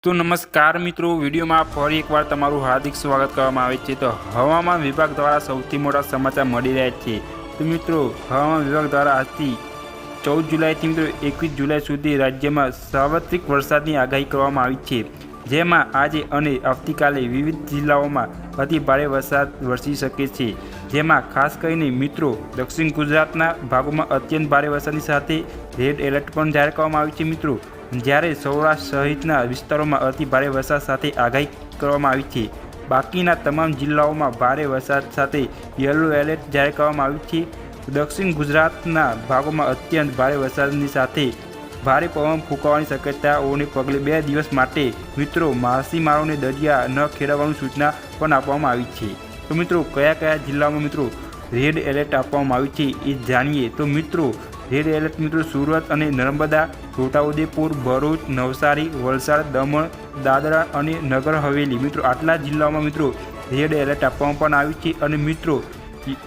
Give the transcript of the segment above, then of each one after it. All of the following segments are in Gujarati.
તો નમસ્કાર મિત્રો, વિડીયોમાં ફરી એકવાર તમારું હાર્દિક સ્વાગત કરવામાં આવે છે। તો હવામાન વિભાગ દ્વારા સૌથી મોટા સમાચાર મળી રહ્યા છે। તો મિત્રો, હવામાન વિભાગ દ્વારા આજથી 14 જુલાઈથી મિત્રો 21 જુલાઈ સુધી રાજ્યમાં સાર્વત્રિક વરસાદની આગાહી કરવામાં આવી છે, જેમાં આજે અને આવતીકાલે વિવિધ જિલ્લાઓમાં અતિ ભારે વરસાદ વરસી શકે છે। જેમાં ખાસ કરીને મિત્રો દક્ષિણ ગુજરાતના ભાગોમાં અત્યંત ભારે વરસાદની સાથે રેડ એલર્ટ પણ જાહેર કરવામાં આવ્યું છે મિત્રો, જ્યારે સૌરાષ્ટ્ર સહિતના વિસ્તારોમાં અતિ ભારે વરસાદ સાથે આગાહી કરવામાં આવી છે। બાકીના તમામ જિલ્લાઓમાં ભારે વરસાદ સાથે યલો એલર્ટ જાહેર કરવામાં આવ્યું છે। દક્ષિણ ગુજરાતના ભાગોમાં અત્યંત ભારે વરસાદની સાથે ભારે પવન ફૂંકાવાની શક્યતાઓને પગલે 2 દિવસ માટે મિત્રો માછીમારોને દરિયા ન ખેડવાની સૂચના પણ આપવામાં આવી છે। તો મિત્રો, કયા કયા જિલ્લામાં મિત્રો રેડ એલર્ટ આપવામાં આવ્યું છે એ જાણીએ। તો મિત્રો, રેડ એલર્ટ મિત્રો સુરત અને નર્મદા, છોટાઉદેપુર, ભરૂચ, નવસારી, વલસાડ, દમણ, દાદરા અને નગર હવેલી મિત્રો આટલા જિલ્લાઓમાં મિત્રો રેડ એલર્ટ આપવામાં પણ આવ્યું છે અને મિત્રો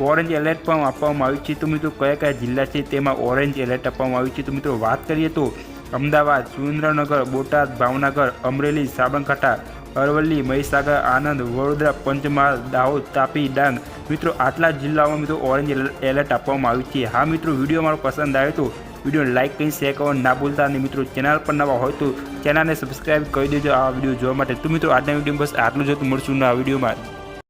ઓરેન્જ એલર્ટ પણ આપવામાં આવ્યું છે। તો મિત્રો, કયા કયા જિલ્લા છે તેમાં ઓરેન્જ એલર્ટ આપવામાં આવ્યું છે? તો મિત્રો વાત કરીએ તો અમદાવાદ, સુરેન્દ્રનગર, બોટાદ, ભાવનગર, અમરેલી, સાબરકાંઠા, અરવલ્લી, મહીસાગર, આણંદ, વડોદરા, પંચમહાલ, દાહોદ, તાપી, ડાંગ મિત્રો આટલા જિલ્લાઓમાં મિત્રો ઓરેન્જ એલર્ટ આપવામાં આવ્યું છે। હા મિત્રો, વિડીયો મારો પસંદ આવ્યો તો વિડીયોને લાઇક કરી શેર કરવાનું ના ભૂલતા, અને મિત્રો ચેનલ પર નવા હોય તો ચેનલને સબસ્ક્રાઈબ કરી દેજો આ વિડીયો જોવા માટે। તો મિત્રો, આજના વિડીયો બસ આટલું જ હતું, મળશું આ વિડીયોમાં।